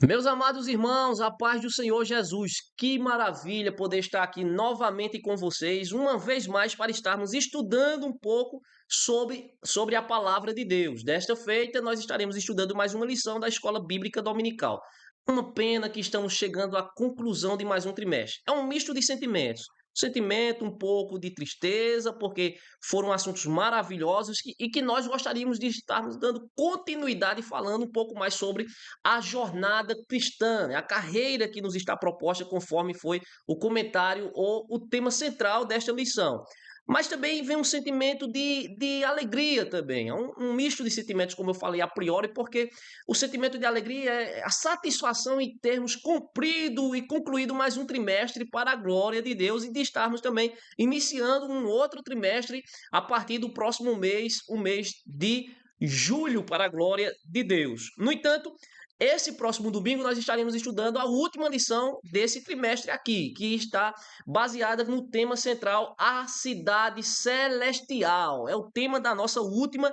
Meus amados irmãos, a paz do Senhor Jesus, que maravilha poder estar aqui novamente com vocês, uma vez mais para estarmos estudando um pouco sobre a palavra de Deus. Desta feita, nós estaremos estudando mais uma lição da Escola Bíblica Dominical. Uma pena que estamos chegando à conclusão de mais um trimestre. É um misto de sentimentos. Sentimento, um pouco de tristeza, porque foram assuntos maravilhosos e que nós gostaríamos de estarmos dando continuidade falando um pouco mais sobre a jornada cristã, né? A carreira que nos está proposta, conforme foi o comentário ou o tema central desta lição. Mas também vem um sentimento de alegria também, é um misto de sentimentos, como eu falei a priori, porque o sentimento de alegria é a satisfação em termos cumprido e concluído mais um trimestre para a glória de Deus e de estarmos também iniciando um outro trimestre a partir do próximo mês, o mês de julho, para a glória de Deus. No entanto, esse próximo domingo nós estaremos estudando a última lição desse trimestre aqui, que está baseada no tema central, a cidade celestial. É o tema da nossa última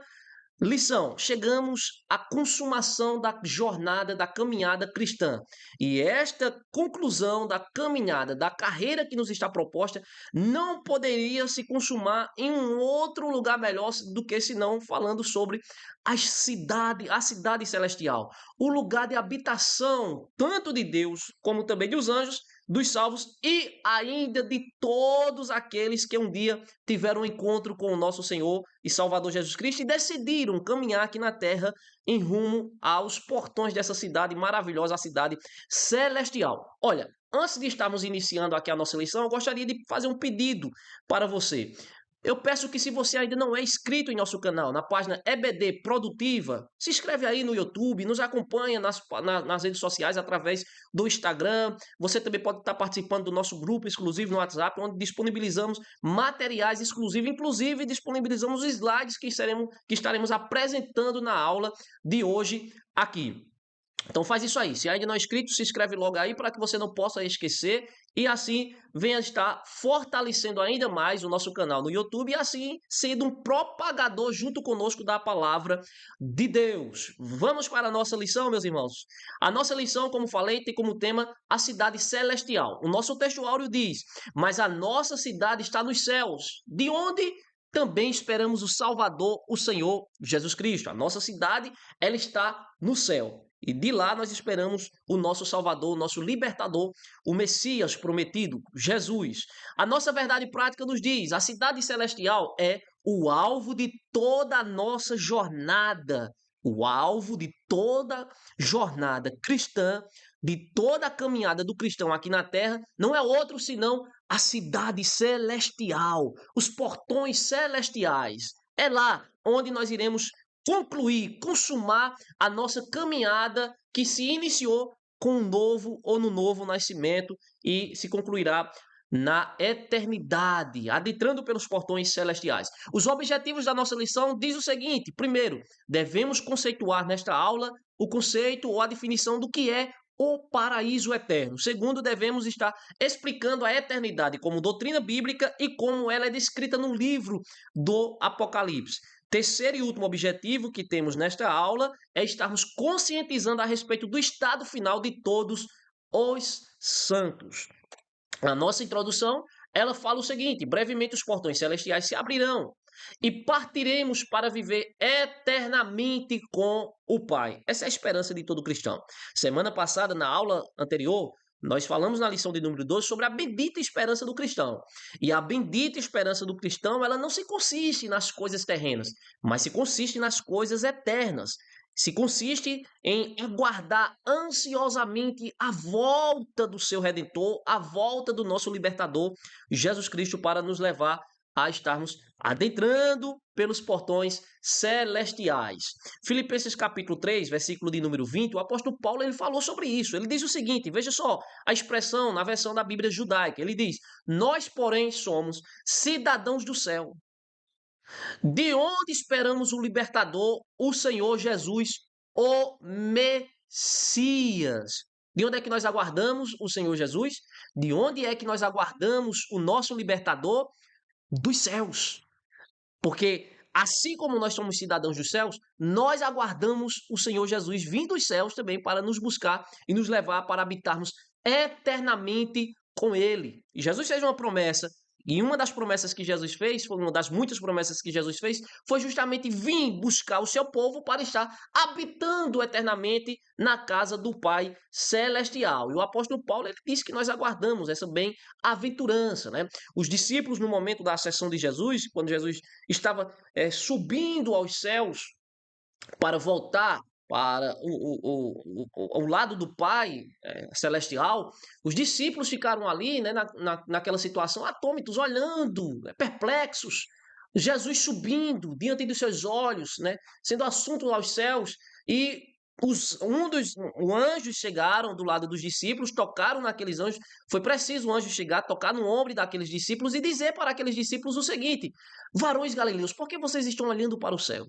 lição: chegamos à consumação da jornada, da caminhada cristã. E esta conclusão da caminhada, da carreira que nos está proposta, não poderia se consumar em um outro lugar melhor do que senão falando sobre a cidade celestial, o lugar de habitação, tanto de Deus como também dos anjos, dos salvos e ainda de todos aqueles que um dia tiveram um encontro com o nosso Senhor e Salvador Jesus Cristo e decidiram caminhar aqui na terra em rumo aos portões dessa cidade maravilhosa, a cidade celestial. Olha, antes de estarmos iniciando aqui a nossa lição, eu gostaria de fazer um pedido para você. Eu peço que, se você ainda não é inscrito em nosso canal, na página EBD Produtiva, se inscreve aí no YouTube, nos acompanha nas redes sociais através do Instagram. Você também pode estar participando do nosso grupo exclusivo no WhatsApp, onde disponibilizamos materiais exclusivos, inclusive disponibilizamos slides que estaremos apresentando na aula de hoje aqui. Então faz isso aí. Se ainda não é inscrito, se inscreve logo aí para que você não possa esquecer e assim venha estar fortalecendo ainda mais o nosso canal no YouTube e assim sendo um propagador junto conosco da palavra de Deus. Vamos para a nossa lição, meus irmãos. A nossa lição, como falei, tem como tema a cidade celestial. O nosso texto áureo diz: "Mas a nossa cidade está nos céus, de onde também esperamos o Salvador, o Senhor Jesus Cristo." A nossa cidade, ela está no céu. E de lá nós esperamos o nosso Salvador, o nosso libertador, o Messias prometido, Jesus. A nossa verdade prática nos diz: a cidade celestial é o alvo de toda a nossa jornada, o alvo de toda jornada cristã, de toda a caminhada do cristão aqui na terra, não é outro senão a cidade celestial, os portões celestiais. É lá onde nós iremos concluir, consumar a nossa caminhada que se iniciou com um novo ou no novo nascimento e se concluirá na eternidade, adentrando pelos portões celestiais. Os objetivos da nossa lição diz o seguinte: primeiro, devemos conceituar nesta aula o conceito ou a definição do que é o paraíso eterno. Segundo, devemos estar explicando a eternidade como doutrina bíblica e como ela é descrita no livro do Apocalipse. Terceiro e último objetivo que temos nesta aula é estarmos conscientizando a respeito do estado final de todos os santos. A nossa introdução, ela fala o seguinte: brevemente os portões celestiais se abrirão e partiremos para viver eternamente com o Pai. Essa é a esperança de todo cristão. Semana passada, na aula anterior, nós falamos na lição de número 12 sobre a bendita esperança do cristão. E a bendita esperança do cristão, ela não se consiste nas coisas terrenas, mas se consiste nas coisas eternas. Se consiste em aguardar ansiosamente a volta do seu Redentor, a volta do nosso Libertador, Jesus Cristo, para nos levar a estarmos adentrando pelos portões celestiais. Filipenses capítulo 3, versículo de número 20, o apóstolo Paulo ele falou sobre isso. Ele diz o seguinte, veja só a expressão na versão da Bíblia judaica. Ele diz: "Nós, porém, somos cidadãos do céu, de onde esperamos o libertador, o Senhor Jesus, o Messias." De onde é que nós aguardamos o Senhor Jesus? De onde é que nós aguardamos o nosso libertador? Dos céus. Porque assim como nós somos cidadãos dos céus, nós aguardamos o Senhor Jesus vindo dos céus também para nos buscar e nos levar para habitarmos eternamente com Ele. E Jesus fez uma promessa, e uma das promessas que Jesus fez, foi uma das muitas promessas que Jesus fez, foi justamente vir buscar o seu povo para estar habitando eternamente na casa do Pai celestial. E o apóstolo Paulo, ele disse que nós aguardamos essa bem-aventurança, né? Os discípulos, no momento da ascensão de Jesus, quando Jesus estava subindo aos céus para voltar para o lado do Pai celestial, os discípulos ficaram ali, né, naquela situação, atônitos, olhando, perplexos. Jesus subindo diante dos seus olhos, né, sendo assunto aos céus, e os anjos chegaram do lado dos discípulos, tocaram naqueles anjos. Foi preciso o anjo chegar, tocar no ombro daqueles discípulos e dizer para aqueles discípulos o seguinte: varões galileus, por que vocês estão olhando para o céu?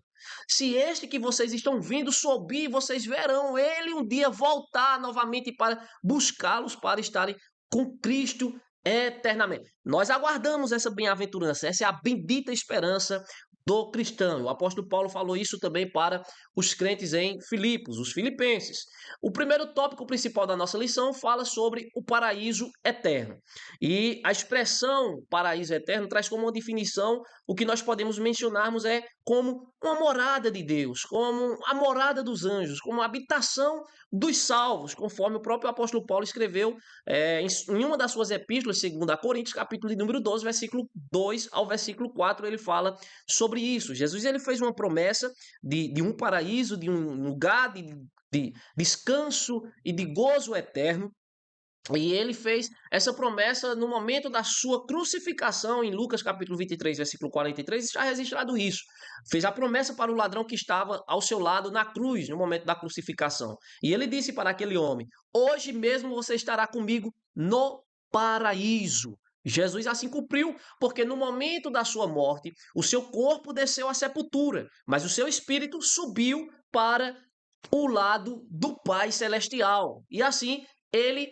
Se este que vocês estão vindo subir, vocês verão ele um dia voltar novamente para buscá-los, para estarem com Cristo eternamente. Nós aguardamos essa bem-aventurança, essa é a bendita esperança do cristão. O apóstolo Paulo falou isso também para os crentes em Filipos, os filipenses. O primeiro tópico principal da nossa lição fala sobre o paraíso eterno. E a expressão paraíso eterno traz como uma definição o que nós podemos mencionarmos como uma morada de Deus, como a morada dos anjos, como a habitação dos salvos, conforme o próprio apóstolo Paulo escreveu em uma das suas epístolas, segundo a Coríntios, capítulo de número 12, versículo 2 ao versículo 4, ele fala sobre isso. Jesus, ele fez uma promessa de um paraíso, de um lugar de descanso e de gozo eterno. E ele fez essa promessa no momento da sua crucificação, em Lucas capítulo 23, versículo 43, está registrado isso. Fez a promessa para o ladrão que estava ao seu lado na cruz, no momento da crucificação. E ele disse para aquele homem: hoje mesmo você estará comigo no paraíso. Jesus assim cumpriu, porque no momento da sua morte, o seu corpo desceu à sepultura, mas o seu espírito subiu para o lado do Pai celestial. E assim, ele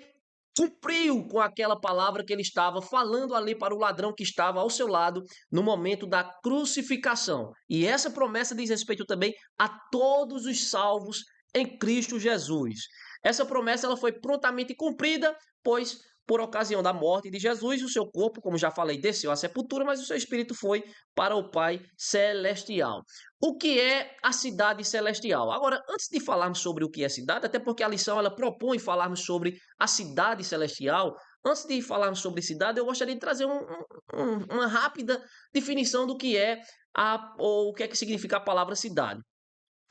cumpriu com aquela palavra que ele estava falando ali para o ladrão que estava ao seu lado no momento da crucificação. E essa promessa diz respeito também a todos os salvos em Cristo Jesus. Essa promessa ela foi prontamente cumprida, pois por ocasião da morte de Jesus, o seu corpo, como já falei, desceu à sepultura, mas o seu espírito foi para o Pai celestial. O que é a cidade celestial? Agora, antes de falarmos sobre o que é cidade, até porque a lição ela propõe falarmos sobre a cidade celestial, antes de falarmos sobre cidade, eu gostaria de trazer uma rápida definição do que é ou o que é que significa a palavra cidade.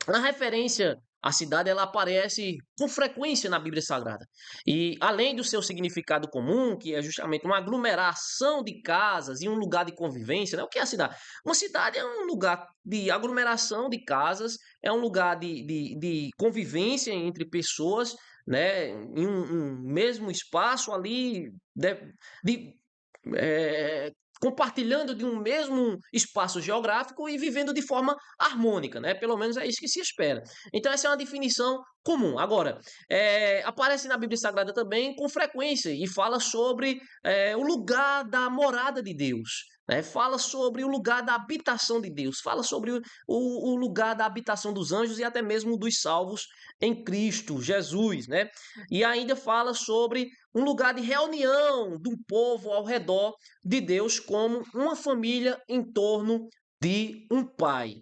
A referência à cidade ela aparece com frequência na Bíblia Sagrada. E além do seu significado comum, que é justamente uma aglomeração de casas e um lugar de convivência, né? O que é a cidade? Uma cidade é um lugar de aglomeração de casas, é um lugar de convivência entre pessoas, né? Em um mesmo espaço ali, de, compartilhando de um mesmo espaço geográfico e vivendo de forma harmônica, né? Pelo menos é isso que se espera. Então essa é uma definição comum. Agora, aparece na Bíblia Sagrada também com frequência e fala sobre o lugar da morada de Deus. Fala sobre o lugar da habitação de Deus, fala sobre o lugar da habitação dos anjos e até mesmo dos salvos em Cristo Jesus, né? E ainda fala sobre um lugar de reunião do povo ao redor de Deus como uma família em torno de um pai.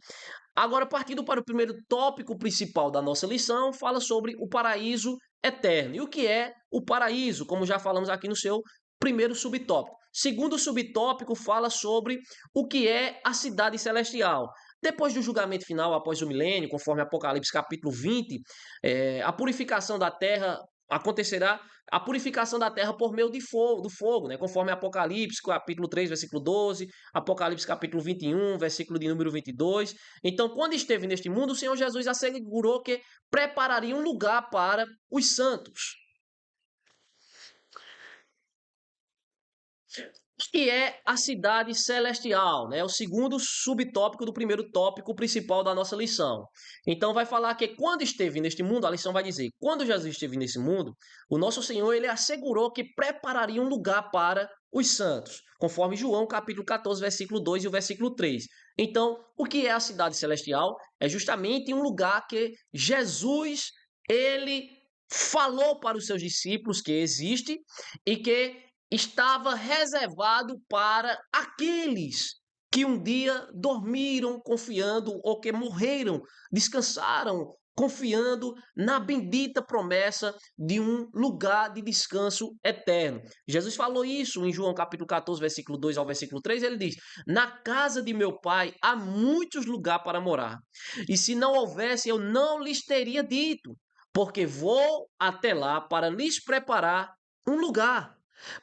Agora, partindo para o primeiro tópico principal da nossa lição, fala sobre o paraíso eterno. E o que é o paraíso? Como já falamos aqui no seu primeiro subtópico. Segundo subtópico, fala sobre o que é a cidade celestial. Depois do julgamento final, após o milênio, conforme Apocalipse capítulo 20, a purificação da terra acontecerá, a purificação da terra por meio do fogo, né? Conforme Apocalipse capítulo 3, versículo 12, Apocalipse capítulo 21, versículo de número 22. Então, quando esteve neste mundo, o Senhor Jesus assegurou que prepararia um lugar para os santos. Que é a cidade celestial, né? O segundo subtópico do primeiro tópico principal da nossa lição. Então vai falar que quando esteve neste mundo, a lição vai dizer, quando Jesus esteve nesse mundo, o nosso Senhor ele assegurou que prepararia um lugar para os santos, conforme João capítulo 14, versículo 2 e o versículo 3. Então, o que é a cidade celestial? É justamente um lugar que Jesus, ele falou para os seus discípulos que existe e que estava reservado para aqueles que um dia dormiram confiando ou que morreram, descansaram confiando na bendita promessa de um lugar de descanso eterno. Jesus falou isso em João capítulo 14, versículo 2 ao versículo 3, ele diz: "Na casa de meu pai há muitos lugares para morar, e se não houvesse, eu não lhes teria dito, porque vou até lá para lhes preparar um lugar.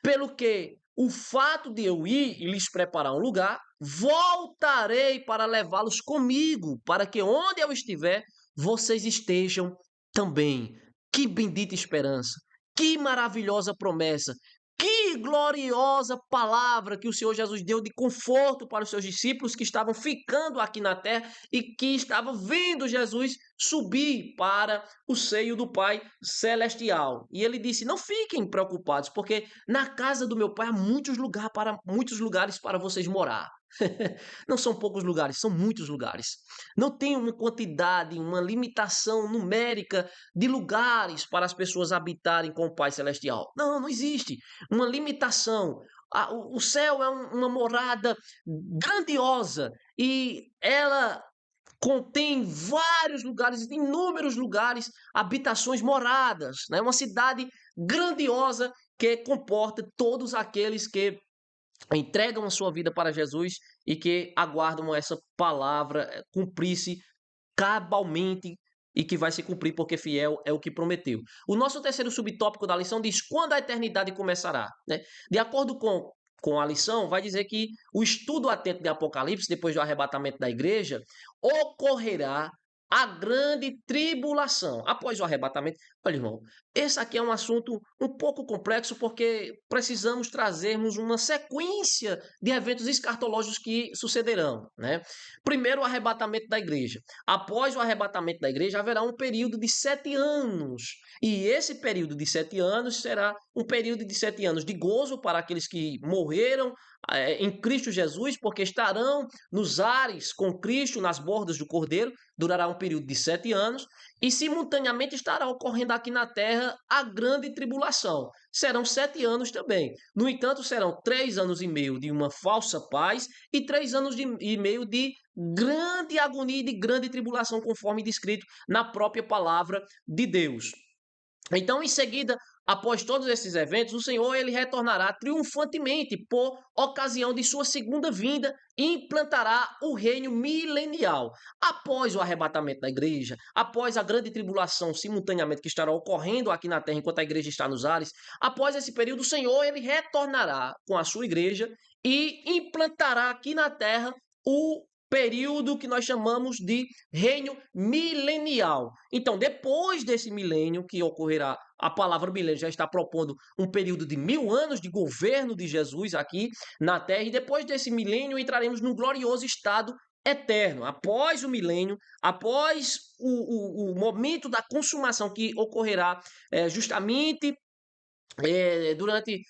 Pelo que o fato de eu ir e lhes preparar um lugar, voltarei para levá-los comigo, para que onde eu estiver, vocês estejam também." Que bendita esperança, que maravilhosa promessa, que gloriosa palavra que o Senhor Jesus deu de conforto para os seus discípulos que estavam ficando aqui na terra e que estavam vendo Jesus subir para o seio do Pai celestial. E ele disse: "Não fiquem preocupados, porque na casa do meu Pai há muitos lugares para vocês morar." Não são poucos lugares, são muitos lugares. Não tem uma quantidade, uma limitação numérica de lugares para as pessoas habitarem com o Pai Celestial. Não, não existe uma limitação. O céu é uma morada grandiosa e ela contém vários lugares, inúmeros lugares, habitações, moradas, né? Uma cidade grandiosa que comporta todos aqueles que entregam a sua vida para Jesus e que aguardam essa palavra cumprir-se cabalmente e que vai se cumprir porque fiel é o que prometeu. O nosso terceiro subtópico da lição diz: quando a eternidade começará, né? De acordo com a lição, vai dizer que o estudo atento de Apocalipse, depois do arrebatamento da igreja, ocorrerá a grande tribulação. Após o arrebatamento, olha, irmão, esse aqui é um assunto um pouco complexo porque precisamos trazermos uma sequência de eventos escatológicos que sucederão, né? Primeiro, o arrebatamento da igreja. Após o arrebatamento da igreja, haverá um período de 7 anos. E esse período de 7 anos será um período de 7 anos de gozo para aqueles que morreram em Cristo Jesus, porque estarão nos ares com Cristo, nas bordas do Cordeiro. Durará um período de 7 anos. E simultaneamente estará ocorrendo aqui na terra a grande tribulação. Serão 7 anos também. No entanto, serão 3 anos e meio de uma falsa paz e 3 anos e meio de grande agonia e de grande tribulação, conforme descrito na própria palavra de Deus. Então, em seguida, após todos esses eventos, o Senhor ele retornará triunfantemente por ocasião de sua segunda vinda e implantará o reino milenial. Após o arrebatamento da igreja, após a grande tribulação simultaneamente que estará ocorrendo aqui na terra enquanto a igreja está nos ares, após esse período, o Senhor ele retornará com a sua igreja e implantará aqui na terra o período que nós chamamos de reino milenial. Então, depois desse milênio que ocorrerá, a palavra milênio já está propondo um período de 1000 anos de governo de Jesus aqui na Terra, e depois desse milênio entraremos num glorioso estado eterno. Após o milênio, após o momento da consumação que ocorrerá justamente durante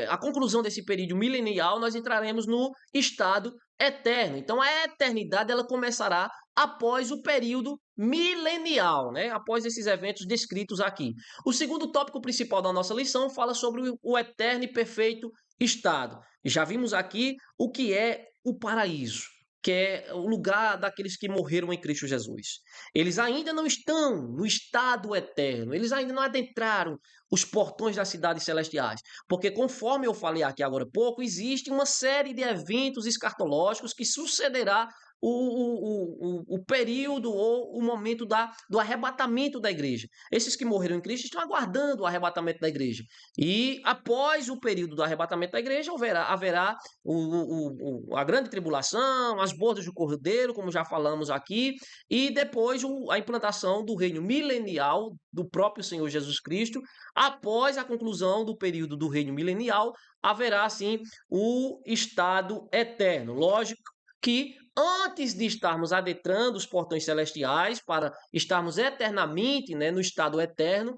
a conclusão desse período milenial, nós entraremos no estado eterno. Então, a eternidade ela começará após o período milenial, né? Após esses eventos descritos aqui. O segundo tópico principal da nossa lição fala sobre o eterno e perfeito estado. Já vimos aqui o que é o paraíso, que é o lugar daqueles que morreram em Cristo Jesus. Eles ainda não estão no estado eterno, eles ainda não adentraram os portões das cidades celestiais, porque conforme eu falei aqui agora há pouco, existe uma série de eventos escatológicos que sucederá o período ou o momento do arrebatamento da igreja. Esses que morreram em Cristo estão aguardando o arrebatamento da igreja. E após o período do arrebatamento da igreja, haverá a grande tribulação, as bordas do Cordeiro, como já falamos aqui, e depois a implantação do reino milenial do próprio Senhor Jesus Cristo. Após a conclusão do período do reino milenial, haverá, sim, o estado eterno. Lógico que antes de estarmos adentrando os portões celestiais, para estarmos eternamente, né, no estado eterno,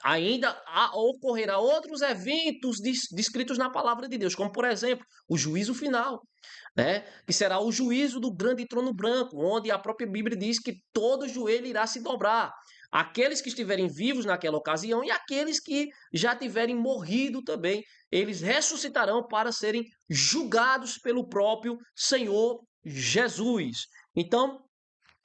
ainda ocorrerá outros eventos descritos na palavra de Deus, como, por exemplo, o juízo final, né, que será o juízo do grande trono branco, onde a própria Bíblia diz que todo joelho irá se dobrar. Aqueles que estiverem vivos naquela ocasião e aqueles que já tiverem morrido também, eles ressuscitarão para serem julgados pelo próprio Senhor Jesus. Então,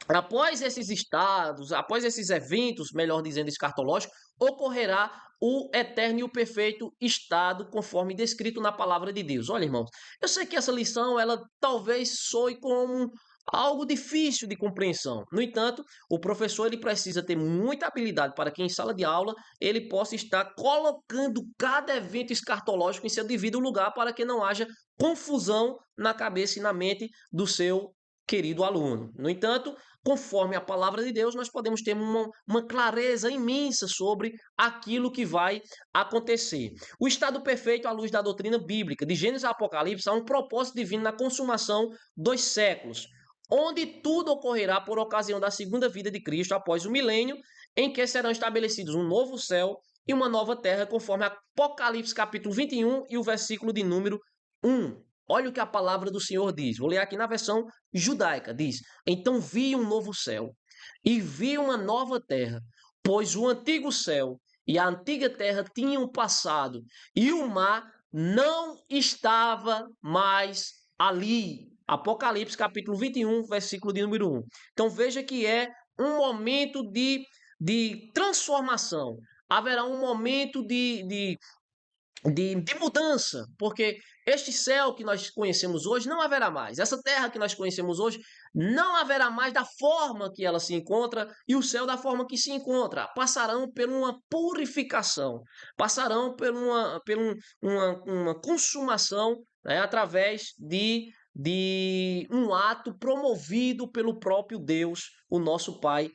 após esses estados, após esses eventos, melhor dizendo, escatológicos, ocorrerá o eterno e o perfeito estado, conforme descrito na palavra de Deus. Olha, irmãos, eu sei que essa lição, ela talvez soe como algo difícil de compreensão. No entanto, o professor ele precisa ter muita habilidade para que em sala de aula ele possa estar colocando cada evento escatológico em seu devido lugar para que não haja confusão na cabeça e na mente do seu querido aluno. No entanto, conforme a palavra de Deus, nós podemos ter uma clareza imensa sobre aquilo que vai acontecer. O estado perfeito, à luz da doutrina bíblica, de Gênesis a Apocalipse, há um propósito divino na consumação dos séculos, onde tudo ocorrerá por ocasião da segunda vida de Cristo após o milênio, em que serão estabelecidos um novo céu e uma nova terra, conforme Apocalipse capítulo 21 e o versículo de número 1. Olha o que a palavra do Senhor diz. Vou ler aqui na versão judaica. Diz: Então vi um novo céu e vi uma nova terra, pois o antigo céu e a antiga terra tinham passado e o mar não estava mais ali. Apocalipse capítulo 21, versículo de número 1. Então veja que é um momento de transformação. Haverá um momento de mudança, porque este céu que nós conhecemos hoje não haverá mais. Essa terra que nós conhecemos hoje não haverá mais da forma que ela se encontra e o céu da forma que se encontra. Passarão por uma purificação, passarão uma consumação, né, através de um ato promovido pelo próprio Deus, o nosso Pai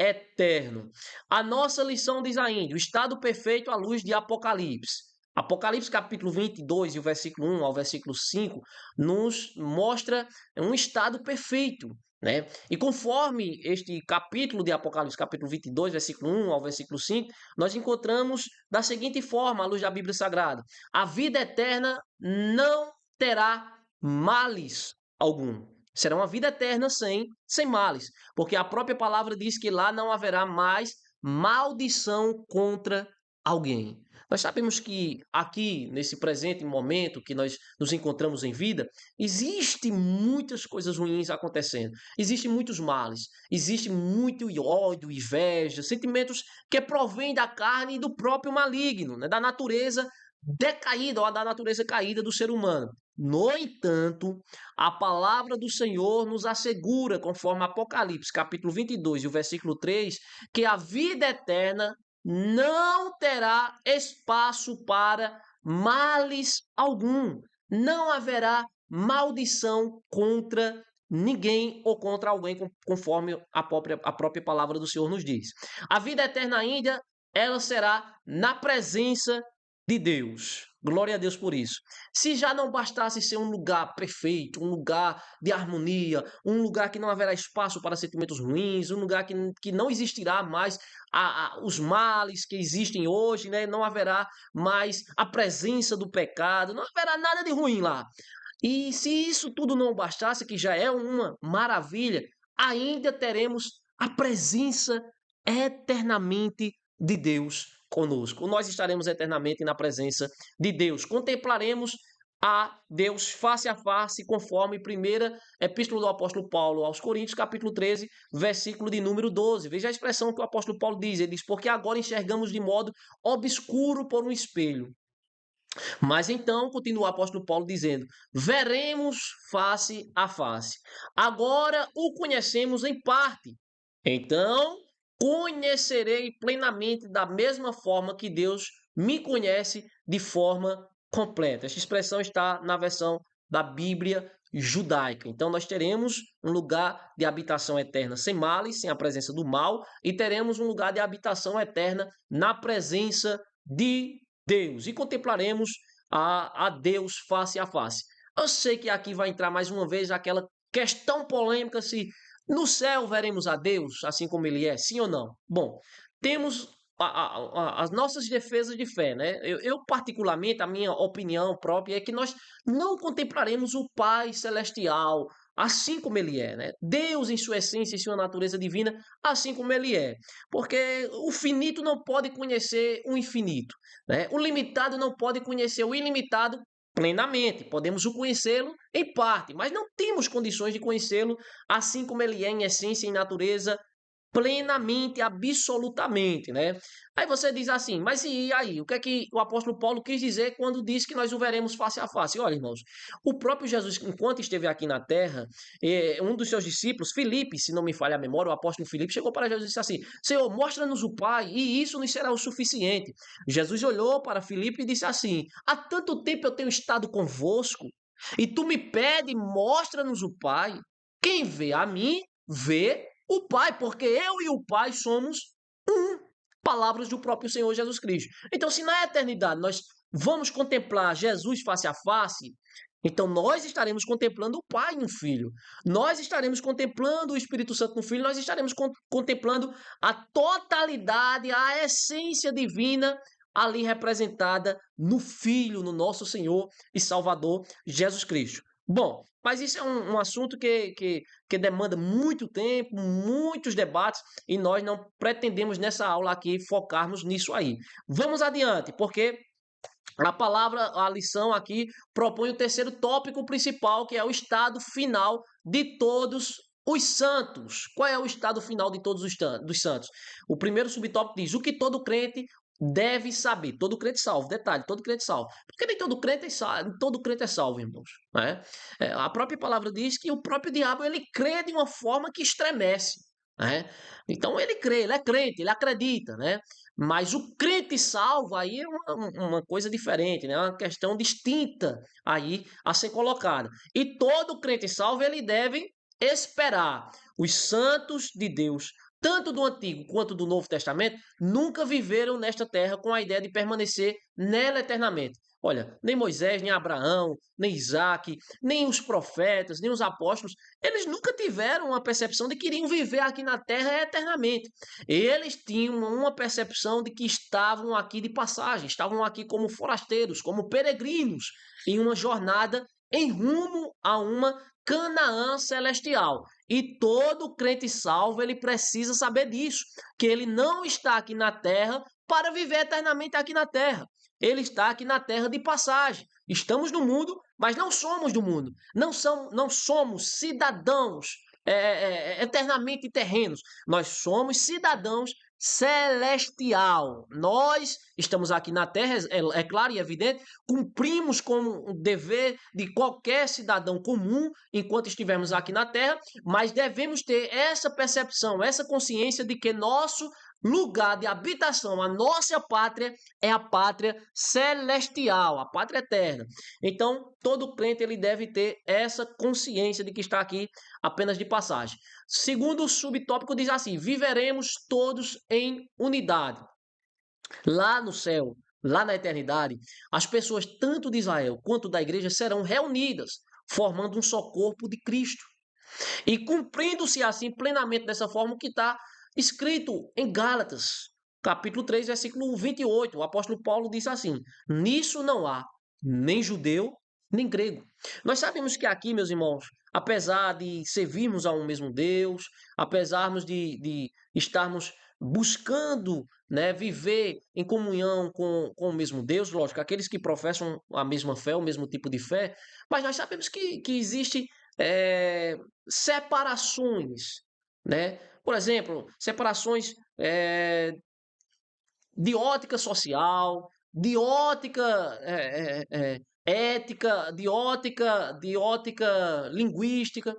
eterno. A nossa lição diz ainda: o estado perfeito à luz de Apocalipse. Apocalipse capítulo 22 e o versículo 1 ao versículo 5 nos mostra um estado perfeito, né? E conforme este capítulo de Apocalipse, capítulo 22, versículo 1 ao versículo 5, nós encontramos da seguinte forma, à luz da Bíblia Sagrada: a vida eterna não terá males algum. Será uma vida eterna sem males, porque a própria palavra diz que lá não haverá mais maldição contra alguém. Nós sabemos que aqui, nesse presente momento que nós nos encontramos em vida, existe muitas coisas ruins acontecendo. Existem muitos males. Existe muito ódio, inveja, sentimentos que provêm da carne e do próprio maligno, né? Da natureza decaída ou da natureza caída do ser humano. No entanto, a palavra do Senhor nos assegura, conforme Apocalipse, capítulo 22 e o versículo 3, que a vida eterna não terá espaço para males algum. Não haverá maldição contra ninguém ou contra alguém, conforme a própria palavra do Senhor nos diz. A vida eterna ainda, ela será na presença de Deus. Glória a Deus por isso. Se já não bastasse ser um lugar perfeito, um lugar de harmonia, um lugar que não haverá espaço para sentimentos ruins, um lugar que não existirá mais os males que existem hoje, né? Não haverá mais a presença do pecado, não haverá nada de ruim lá. E se isso tudo não bastasse, que já é uma maravilha, ainda teremos a presença eternamente de Deus conosco. Nós estaremos eternamente na presença de Deus. Contemplaremos a Deus face a face, conforme primeira epístola do apóstolo Paulo aos Coríntios, capítulo 13, versículo de número 12. Veja a expressão que o apóstolo Paulo diz. Ele diz: porque agora enxergamos de modo obscuro por um espelho. Mas então, continua o apóstolo Paulo dizendo: veremos face a face. Agora o conhecemos em parte. Então, conhecerei plenamente da mesma forma que Deus me conhece de forma completa. Esta expressão está na versão da Bíblia judaica. Então, nós teremos um lugar de habitação eterna sem males, sem a presença do mal, e teremos um lugar de habitação eterna na presença de Deus. E contemplaremos a Deus face a face. Eu sei que aqui vai entrar mais uma vez aquela questão polêmica se no céu veremos a Deus, assim como ele é, sim ou não? Bom, temos as nossas defesas de fé, né? Particularmente, a minha opinião própria é que nós não contemplaremos o Pai Celestial assim como ele é, né? Deus em sua essência e sua natureza divina, assim como ele é. Porque o finito não pode conhecer o infinito, né? O limitado não pode conhecer o ilimitado plenamente. Podemos o conhecê-lo em parte, mas não temos condições de conhecê-lo assim como ele é em essência e em natureza plenamente, absolutamente, né? Aí você diz assim, mas e aí? O que é que o apóstolo Paulo quis dizer quando disse que nós o veremos face a face? Olha, irmãos, o próprio Jesus, enquanto esteve aqui na terra, um dos seus discípulos, Filipe, se não me falha a memória, o apóstolo Filipe chegou para Jesus e disse assim, Senhor, mostra-nos o Pai e isso nos será o suficiente. Jesus olhou para Filipe e disse assim, há tanto tempo eu tenho estado convosco e tu me pede, mostra-nos o Pai. Quem vê a mim, vê o Pai, porque eu e o Pai somos um. Palavras do próprio Senhor Jesus Cristo. Então, se na eternidade nós vamos contemplar Jesus face a face, então nós estaremos contemplando o Pai no Filho. Nós estaremos contemplando o Espírito Santo no Filho, nós estaremos contemplando a totalidade, a essência divina ali representada no Filho, no nosso Senhor e Salvador Jesus Cristo. Bom, mas isso é um assunto que demanda muito tempo, muitos debates, e nós não pretendemos nessa aula aqui focarmos nisso aí. Vamos adiante, porque a palavra, a lição aqui propõe o terceiro tópico principal, que é o estado final de todos os santos. Qual é o estado final de todos os santos? O primeiro subtópico diz: o que todo crente deve saber. Todo crente salvo, detalhe, todo crente salvo. Porque nem todo crente é salvo, irmãos. Né? A própria palavra diz que o próprio diabo ele crê de uma forma que estremece. Né? Então ele crê, ele é crente, ele acredita, né? Mas o crente salvo aí é uma coisa diferente, né? Uma questão distinta aí a ser colocada. E todo crente salvo ele deve esperar. Os santos de Deus, tanto do Antigo quanto do Novo Testamento, nunca viveram nesta terra com a ideia de permanecer nela eternamente. Olha, nem Moisés, nem Abraão, nem Isaac, nem os profetas, nem os apóstolos, eles nunca tiveram uma percepção de que iriam viver aqui na terra eternamente. Eles tinham uma percepção de que estavam aqui de passagem, estavam aqui como forasteiros, como peregrinos, em uma jornada em rumo a uma Canaã celestial. E todo crente salvo, ele precisa saber disso, que ele não está aqui na terra para viver eternamente aqui na terra. Ele está aqui na terra de passagem. Estamos no mundo, mas não somos do mundo. Não somos cidadãos eternamente terrenos. Nós somos cidadãos celestial. Nós estamos aqui na terra, é claro e evidente, cumprimos como o dever de qualquer cidadão comum enquanto estivermos aqui na terra, mas devemos ter essa percepção, essa consciência de que nosso lugar de habitação, a nossa pátria é a pátria celestial, a pátria eterna. Então, todo crente ele deve ter essa consciência de que está aqui apenas de passagem. Segundo subtópico diz assim: viveremos todos em unidade. Lá no céu, lá na eternidade, as pessoas tanto de Israel quanto da igreja serão reunidas, formando um só corpo de Cristo. E cumprindo-se assim plenamente dessa forma o que está escrito em Gálatas, capítulo 3, versículo 28. O apóstolo Paulo diz assim: nisso não há nem judeu, nem grego. Nós sabemos que aqui, meus irmãos, apesar de servirmos a um mesmo Deus, apesar de estarmos buscando, né, viver em comunhão com o mesmo Deus, lógico, aqueles que professam a mesma fé, o mesmo tipo de fé, mas nós sabemos que existe separações, né? Por exemplo, separações de ótica social, de ótica ética, de ótica linguística.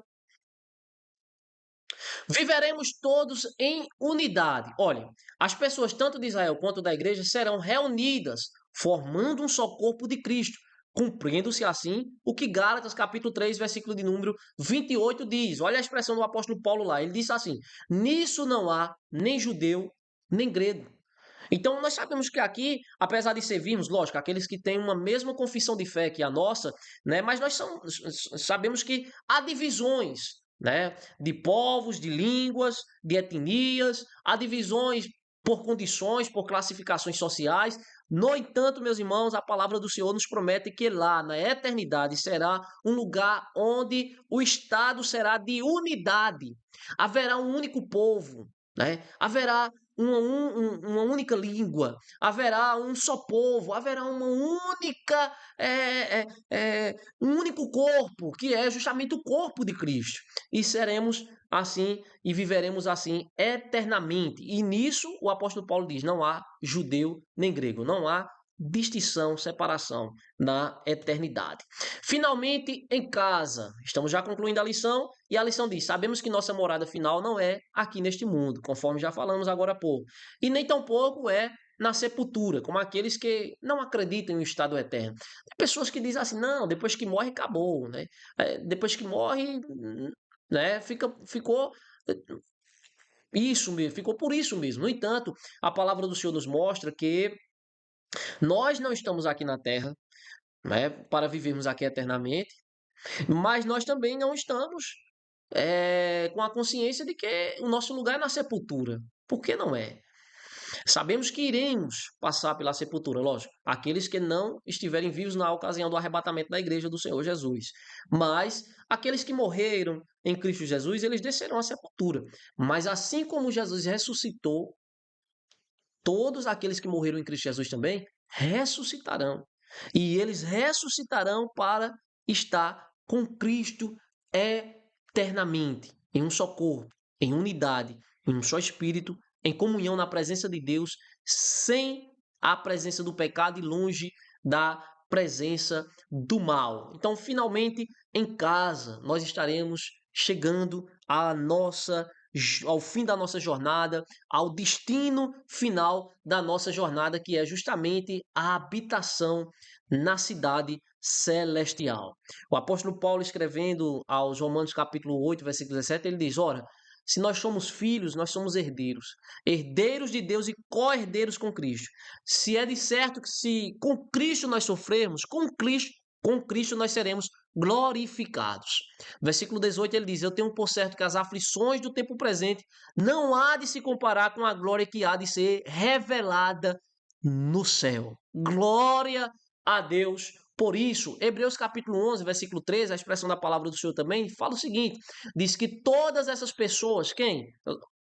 Viveremos todos em unidade. Olha, as pessoas tanto de Israel quanto da igreja serão reunidas, formando um só corpo de Cristo, cumprindo-se assim o que Gálatas capítulo 3, versículo de número 28 diz. Olha a expressão do apóstolo Paulo lá. Ele diz assim: nisso não há nem judeu, nem grego. Então, nós sabemos que aqui, apesar de servirmos, lógico, aqueles que têm uma mesma confissão de fé que a nossa, né? Mas sabemos que há divisões, né? De povos, de línguas, de etnias, há divisões por condições, por classificações sociais. No entanto, meus irmãos, a palavra do Senhor nos promete que lá na eternidade será um lugar onde o estado será de unidade. Haverá um único povo, né? Haverá uma única língua, haverá um só povo, haverá uma única, um único corpo, que é justamente o corpo de Cristo. E seremos assim e viveremos assim eternamente. E nisso o apóstolo Paulo diz: não há judeu nem grego, não há distinção, separação na eternidade. Finalmente, em casa, estamos já concluindo a lição, e a lição diz: sabemos que nossa morada final não é aqui neste mundo, conforme já falamos agora há pouco, e nem tampouco é na sepultura, como aqueles que não acreditam em um estado eterno. Tem pessoas que dizem assim: não, depois que morre, acabou, né? Depois que morre, né? Ficou isso mesmo, ficou por isso mesmo. No entanto, a palavra do Senhor nos mostra que nós não estamos aqui na terra, né, para vivermos aqui eternamente, mas nós também não estamos com a consciência de que o nosso lugar é na sepultura. Por que não é? Sabemos que iremos passar pela sepultura, lógico, aqueles que não estiverem vivos na ocasião do arrebatamento da igreja do Senhor Jesus. Mas aqueles que morreram em Cristo Jesus, eles descerão à sepultura. Mas assim como Jesus ressuscitou, todos aqueles que morreram em Cristo Jesus também ressuscitarão. E eles ressuscitarão para estar com Cristo eternamente, em um só corpo, em unidade, em um só espírito, em comunhão na presença de Deus, sem a presença do pecado e longe da presença do mal. Então, finalmente, em casa, nós estaremos chegando ao fim da nossa jornada, ao destino final da nossa jornada, que é justamente a habitação na cidade celestial. O apóstolo Paulo, escrevendo aos Romanos capítulo 8, versículo 17, ele diz: ora, se nós somos filhos, nós somos herdeiros, herdeiros de Deus e co-herdeiros com Cristo. Se é de certo que se com Cristo nós sofremos, com Cristo nós seremos glorificados. Versículo 18 ele diz: eu tenho por certo que as aflições do tempo presente não há de se comparar com a glória que há de ser revelada no céu. Glória a Deus por isso. Hebreus capítulo 11, versículo 13, a expressão da palavra do Senhor também, fala o seguinte, diz que todas essas pessoas, quem?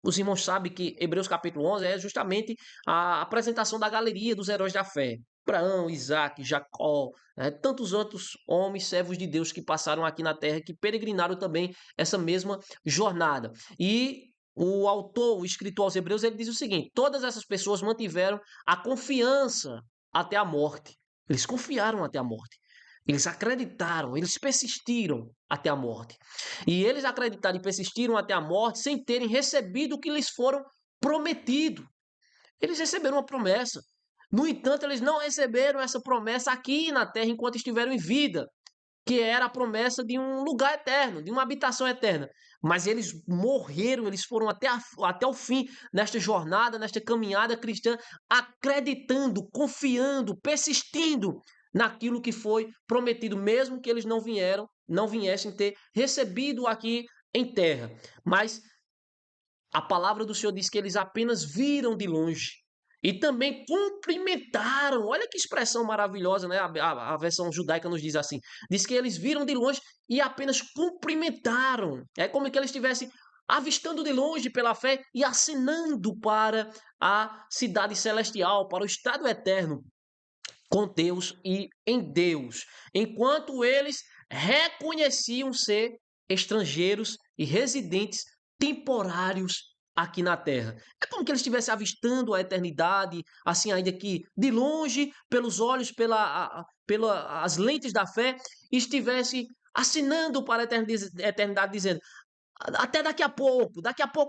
Os irmãos sabem que Hebreus capítulo 11 é justamente a apresentação da galeria dos heróis da fé. Abraão, Isaac, Jacó, tantos outros homens, servos de Deus que passaram aqui na terra, que peregrinaram também essa mesma jornada. E o autor, o escritor aos Hebreus, ele diz o seguinte: todas essas pessoas mantiveram a confiança até a morte. Eles confiaram até a morte. Eles acreditaram, eles persistiram até a morte. E eles acreditaram e persistiram até a morte sem terem recebido o que lhes foram prometido. Eles receberam uma promessa. No entanto, eles não receberam essa promessa aqui na terra enquanto estiveram em vida, que era a promessa de um lugar eterno, de uma habitação eterna. Mas eles morreram, eles foram até o fim nesta jornada, nesta caminhada cristã, acreditando, confiando, persistindo naquilo que foi prometido, mesmo que eles não viessem ter recebido aqui em terra. Mas a palavra do Senhor diz que eles apenas viram de longe e também cumprimentaram. Olha que expressão maravilhosa, né? A versão judaica nos diz assim: diz que eles viram de longe e apenas cumprimentaram. É como que eles estivessem avistando de longe pela fé e assinando para a cidade celestial, para o estado eterno com Deus e em Deus, enquanto eles reconheciam ser estrangeiros e residentes temporários aqui na terra. É como que eles estivessem avistando a eternidade, assim, ainda que de longe, pelos olhos, pelas lentes da fé, e estivesse assinando para a eternidade, dizendo: até daqui a pouco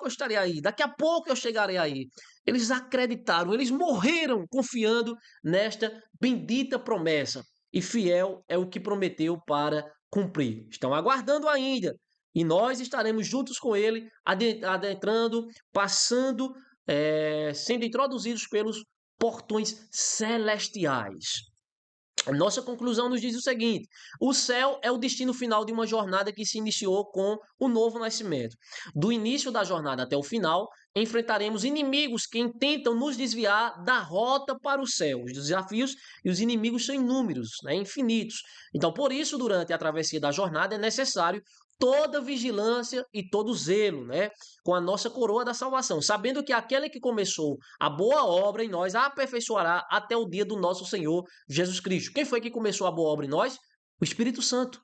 eu estarei aí, daqui a pouco eu chegarei aí. Eles acreditaram, eles morreram confiando nesta bendita promessa. E fiel é o que prometeu para cumprir. Estão aguardando ainda. E nós estaremos juntos com ele, adentrando, passando, sendo introduzidos pelos portões celestiais. A nossa conclusão nos diz o seguinte: o céu é o destino final de uma jornada que se iniciou com o novo nascimento. Do início da jornada até o final, enfrentaremos inimigos que intentam nos desviar da rota para o céu. Os desafios e os inimigos são inúmeros, né, infinitos. Então, por isso, durante a travessia da jornada, é necessário toda vigilância e todo zelo, né, com a nossa coroa da salvação, sabendo que aquele que começou a boa obra em nós a aperfeiçoará até o dia do nosso Senhor Jesus Cristo. Quem foi que começou a boa obra em nós? O Espírito Santo.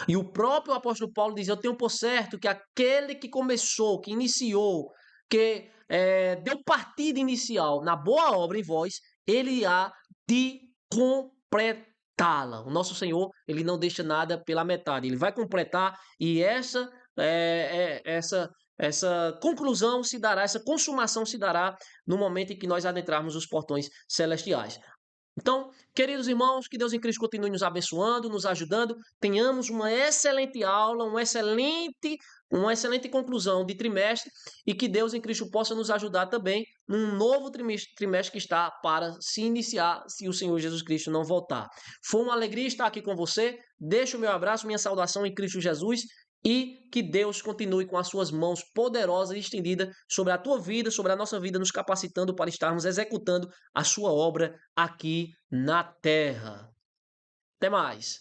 E o próprio apóstolo Paulo diz: eu tenho por certo que aquele que começou, que iniciou, que deu partida inicial na boa obra em vós, ele há de completá-la. O nosso Senhor, ele não deixa nada pela metade, ele vai completar, e essa conclusão se dará, essa consumação se dará no momento em que nós adentrarmos os portões celestiais. Então, queridos irmãos, que Deus em Cristo continue nos abençoando, nos ajudando. Tenhamos uma excelente aula, uma excelente conclusão de trimestre, e que Deus em Cristo possa nos ajudar também num novo trimestre que está para se iniciar, se o Senhor Jesus Cristo não voltar. Foi uma alegria estar aqui com você. Deixo o meu abraço, minha saudação em Cristo Jesus, e que Deus continue com as suas mãos poderosas e estendidas sobre a tua vida, sobre a nossa vida, nos capacitando para estarmos executando a sua obra aqui na terra. Até mais.